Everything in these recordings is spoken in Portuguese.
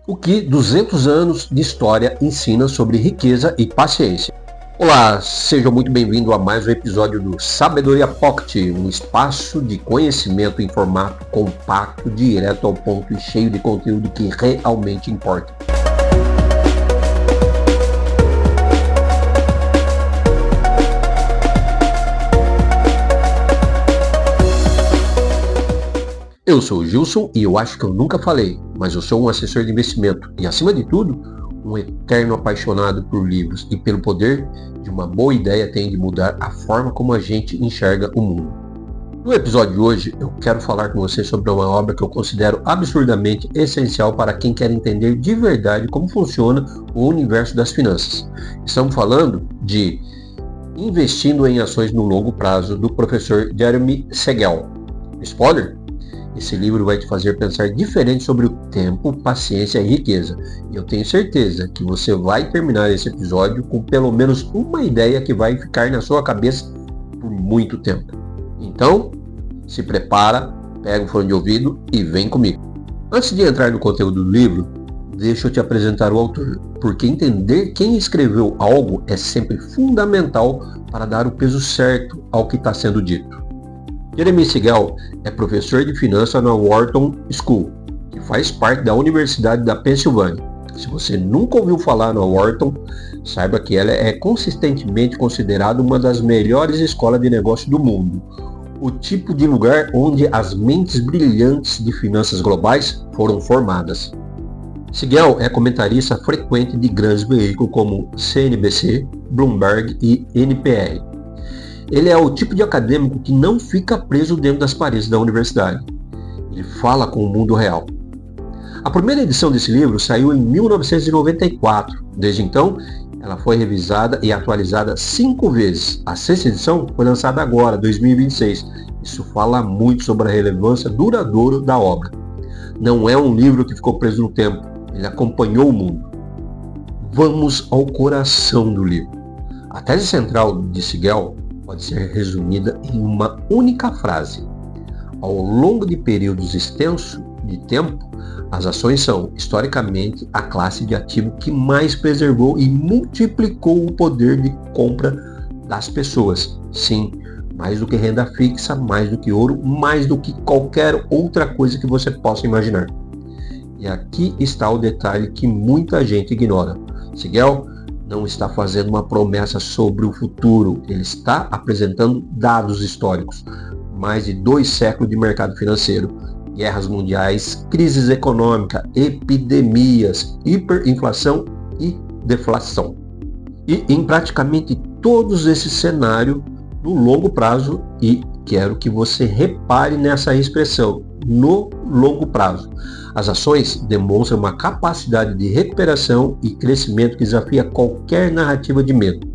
O que 200 anos de história ensina sobre riqueza e paciência. Olá, seja muito bem-vindo a mais um episódio do Sabedoria Pocket, um espaço de conhecimento em formato compacto, direto ao ponto e cheio de conteúdo que realmente importa. Eu sou o Gilson e eu acho que eu nunca falei, mas eu sou um assessor de investimento e, acima de tudo, um eterno apaixonado por livros e pelo poder de uma boa ideia tem de mudar a forma como a gente enxerga o mundo. No episódio de hoje, eu quero falar com você sobre uma obra que eu considero absurdamente essencial para quem quer entender de verdade como funciona o universo das finanças. Estamos falando de Investindo em Ações no Longo Prazo, do professor Jeremy Siegel. Spoiler? Esse livro vai te fazer pensar diferente sobre o tempo, paciência e riqueza. E eu tenho certeza que você vai terminar esse episódio com pelo menos uma ideia que vai ficar na sua cabeça por muito tempo. Então, se prepara, pega o fone de ouvido e vem comigo. Antes de entrar no conteúdo do livro, deixa eu te apresentar o autor, porque entender quem escreveu algo é sempre fundamental para dar o peso certo ao que está sendo dito. Jeremy Siegel é professor de finanças na Wharton School, que faz parte da Universidade da Pensilvânia. Se você nunca ouviu falar na Wharton, saiba que ela é consistentemente considerada uma das melhores escolas de negócio do mundo. O tipo de lugar onde as mentes brilhantes de finanças globais foram formadas. Siegel é comentarista frequente de grandes veículos como CNBC, Bloomberg e NPR. Ele é o tipo de acadêmico que não fica preso dentro das paredes da universidade. Ele fala com o mundo real. A primeira edição desse livro saiu em 1994. Desde então, ela foi revisada e atualizada 5 vezes. A 6ª edição foi lançada agora, 2026. Isso fala muito sobre a relevância duradoura da obra. Não é um livro que ficou preso no tempo. Ele acompanhou o mundo. Vamos ao coração do livro. A tese central de Siegel pode ser resumida em uma única frase. Ao longo de períodos extensos de tempo, as ações são, historicamente, a classe de ativo que mais preservou e multiplicou o poder de compra das pessoas. Sim, mais do que renda fixa, mais do que ouro, mais do que qualquer outra coisa que você possa imaginar. E aqui está o detalhe que muita gente ignora. Siegel não está fazendo uma promessa sobre o futuro, ele está apresentando dados históricos. Mais de 2 séculos de mercado financeiro, guerras mundiais, crises econômicas, epidemias, hiperinflação e deflação. E em praticamente todos esses cenários, no longo prazo, e quero que você repare nessa expressão, no longo prazo. As ações demonstram uma capacidade de recuperação e crescimento que desafia qualquer narrativa de medo.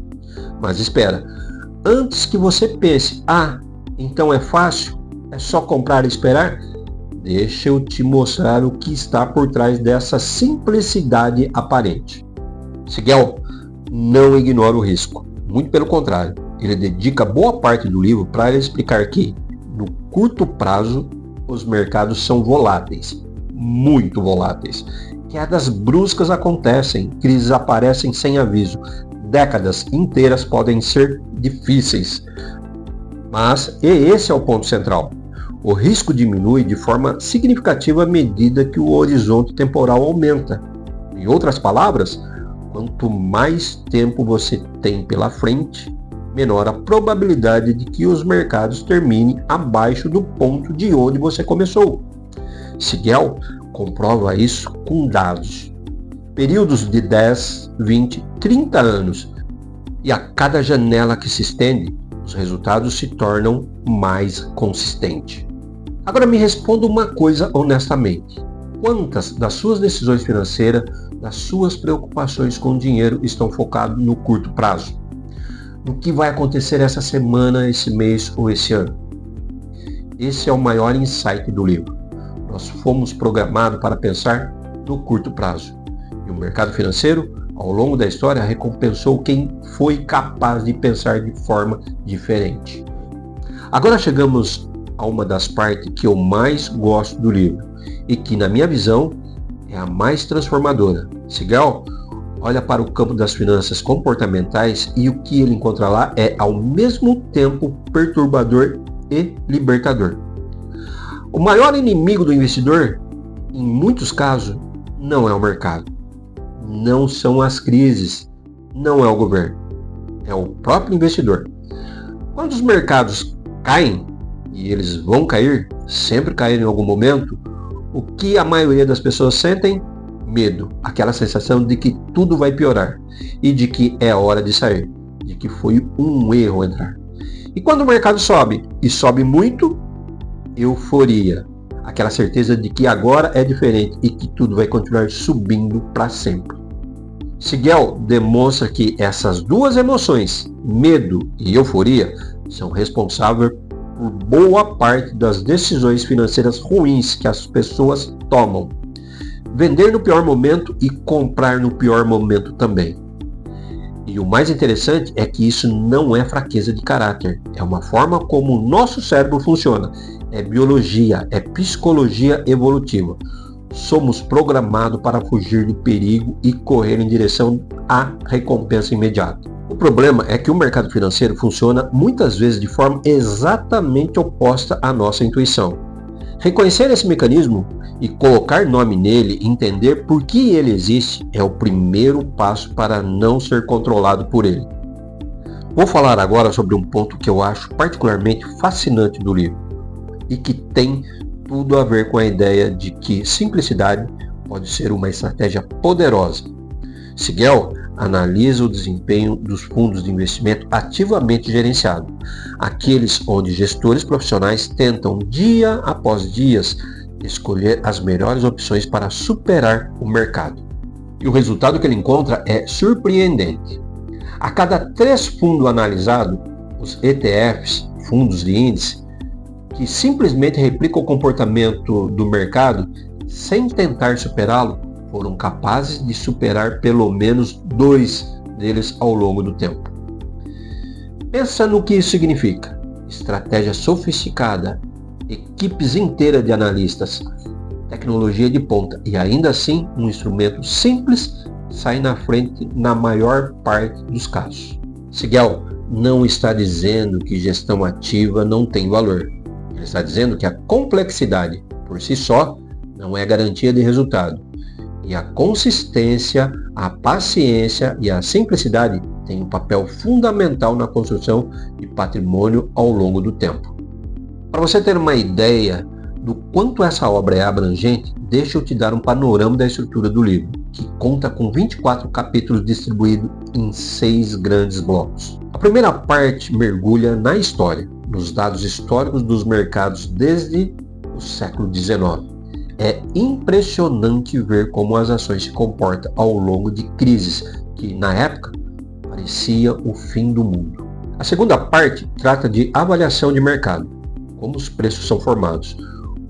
Mas espera, antes que você pense, então é fácil, é só comprar e esperar, deixa eu te mostrar o que está por trás dessa simplicidade aparente. Siegel não ignora o risco, muito pelo contrário, ele dedica boa parte do livro para explicar que, no curto prazo, os mercados são voláteis, muito voláteis. Quedas bruscas acontecem, crises aparecem sem aviso, décadas inteiras podem ser difíceis. Mas esse é o ponto central. O risco diminui de forma significativa à medida que o horizonte temporal aumenta. Em outras palavras, quanto mais tempo você tem pela frente, menor a probabilidade de que os mercados terminem abaixo do ponto de onde você começou. Siegel comprova isso com dados. Períodos de 10, 20, 30 anos. E a cada janela que se estende, os resultados se tornam mais consistentes. Agora me responda uma coisa honestamente. Quantas das suas decisões financeiras, das suas preocupações com dinheiro estão focadas no curto prazo? No que vai acontecer essa semana, esse mês ou esse ano? Esse é o maior insight do livro. Nós fomos programados para pensar no curto prazo. E o mercado financeiro, ao longo da história, recompensou quem foi capaz de pensar de forma diferente. Agora chegamos a uma das partes que eu mais gosto do livro e que, na minha visão, é a mais transformadora. Sigal olha para o campo das finanças comportamentais e o que ele encontra lá é ao mesmo tempo perturbador e libertador. O maior inimigo do investidor, em muitos casos, não é o mercado, não são as crises, não é o governo, é o próprio investidor. Quando os mercados caem, e eles vão cair, sempre cair em algum momento, o que a maioria das pessoas sentem? Medo, aquela sensação de que tudo vai piorar e de que é hora de sair, de que foi um erro entrar. E quando o mercado sobe, e sobe muito, euforia, aquela certeza de que agora é diferente e que tudo vai continuar subindo para sempre. Sigal demonstra que essas duas emoções, medo e euforia, são responsáveis por boa parte das decisões financeiras ruins que as pessoas tomam. Vender no pior momento e comprar no pior momento também. E o mais interessante é que isso não é fraqueza de caráter, é uma forma como o nosso cérebro funciona. É biologia, é psicologia evolutiva. Somos programados para fugir do perigo e correr em direção à recompensa imediata. O problema é que o mercado financeiro funciona muitas vezes de forma exatamente oposta à nossa intuição. Reconhecer esse mecanismo e colocar nome nele, entender por que ele existe, é o primeiro passo para não ser controlado por ele. Vou falar agora sobre um ponto que eu acho particularmente fascinante do livro e que tem tudo a ver com a ideia de que simplicidade pode ser uma estratégia poderosa. Sigal analisa o desempenho dos fundos de investimento ativamente gerenciados, aqueles onde gestores profissionais tentam dia após dia escolher as melhores opções para superar o mercado. E o resultado que ele encontra é surpreendente. A cada 3 fundos analisados, os ETFs, fundos de índice, que simplesmente replicam o comportamento do mercado sem tentar superá-lo, foram capazes de superar pelo menos 2 deles ao longo do tempo. Pensa no que isso significa. Estratégia sofisticada, equipes inteiras de analistas, tecnologia de ponta e ainda assim um instrumento simples sai na frente na maior parte dos casos. Sigal não está dizendo que gestão ativa não tem valor. Ele está dizendo que a complexidade por si só não é garantia de resultado. E a consistência, a paciência e a simplicidade têm um papel fundamental na construção de patrimônio ao longo do tempo. Para você ter uma ideia do quanto essa obra é abrangente, deixa eu te dar um panorama da estrutura do livro, que conta com 24 capítulos distribuídos em 6 grandes blocos. A primeira parte mergulha na história, nos dados históricos dos mercados desde o século XIX. É impressionante ver como as ações se comportam ao longo de crises que, na época, parecia o fim do mundo. A segunda parte trata de avaliação de mercado, como os preços são formados,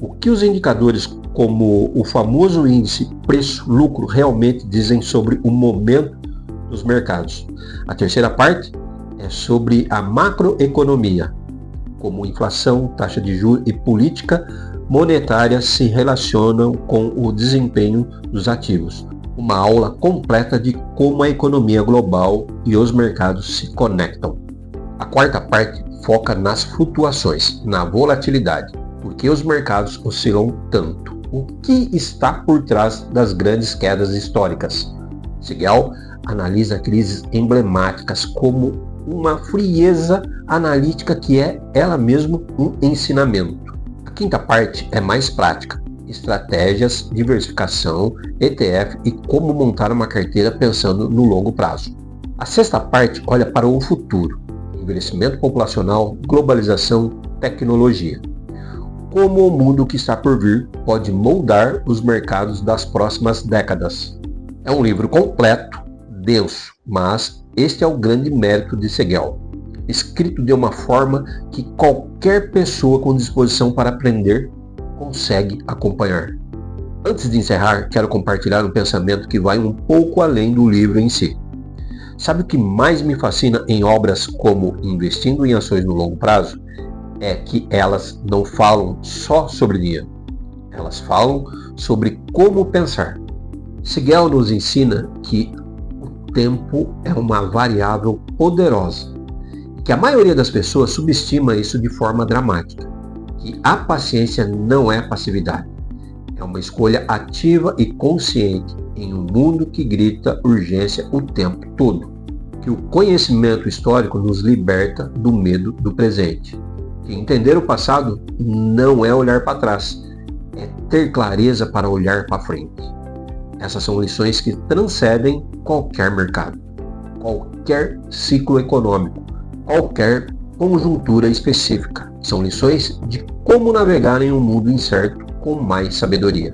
o que os indicadores como o famoso índice preço-lucro realmente dizem sobre o momento dos mercados. A terceira parte é sobre a macroeconomia, como inflação, taxa de juros e política monetária se relacionam com o desempenho dos ativos. Uma aula completa de como a economia global e os mercados se conectam. A quarta parte foca nas flutuações, na volatilidade. Por que os mercados oscilam tanto? O que está por trás das grandes quedas históricas? Sigal analisa crises emblemáticas como uma frieza analítica que é ela mesma um ensinamento. A quinta parte é mais prática, estratégias, diversificação, ETF e como montar uma carteira pensando no longo prazo. A sexta parte olha para o futuro, envelhecimento populacional, globalização, tecnologia. Como o mundo que está por vir pode moldar os mercados das próximas décadas. É um livro completo, denso, mas este é o grande mérito de Sigal. Escrito de uma forma que qualquer pessoa com disposição para aprender consegue acompanhar. Antes de encerrar, quero compartilhar um pensamento que vai um pouco além do livro em si. Sabe o que mais me fascina em obras como Investindo em Ações no Longo Prazo? É que elas não falam só sobre dinheiro. Elas falam sobre como pensar, Seguel nos ensina que o tempo é uma variável poderosa e que a maioria das pessoas subestima isso de forma dramática, que a paciência não é passividade, é uma escolha ativa e consciente em um mundo que grita urgência o tempo todo, que o conhecimento histórico nos liberta do medo do presente, que entender o passado não é olhar para trás, é ter clareza para olhar para frente. Essas são lições que transcendem qualquer mercado, qualquer ciclo econômico, qualquer conjuntura específica. São lições de como navegar em um mundo incerto com mais sabedoria.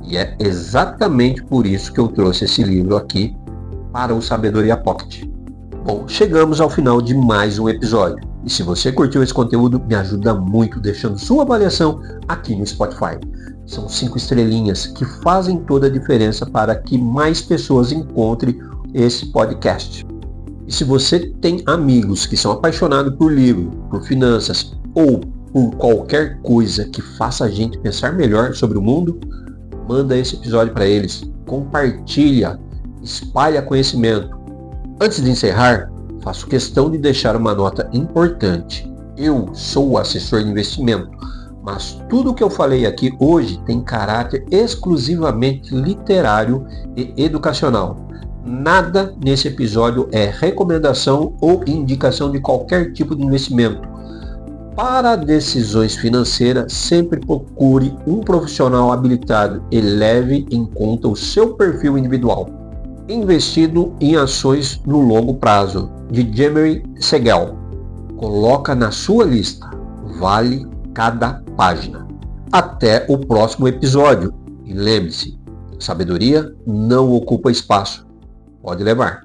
E é exatamente por isso que eu trouxe esse livro aqui para o Sabedoria Pocket. Bom, chegamos ao final de mais um episódio. E se você curtiu esse conteúdo, me ajuda muito deixando sua avaliação aqui no Spotify. São 5 estrelinhas que fazem toda a diferença para que mais pessoas encontrem esse podcast. E se você tem amigos que são apaixonados por livro, por finanças ou por qualquer coisa que faça a gente pensar melhor sobre o mundo, manda esse episódio para eles, compartilha, espalha conhecimento. Antes de encerrar, faço questão de deixar uma nota importante. Eu sou o assessor de investimento, mas tudo o que eu falei aqui hoje tem caráter exclusivamente literário e educacional. Nada nesse episódio é recomendação ou indicação de qualquer tipo de investimento. Para decisões financeiras, sempre procure um profissional habilitado e leve em conta o seu perfil individual. Investido em ações no longo prazo, de Jeremy Seguel. Coloca na sua lista. Vale cada página. Até o próximo episódio. E lembre-se, sabedoria não ocupa espaço. Pode levar.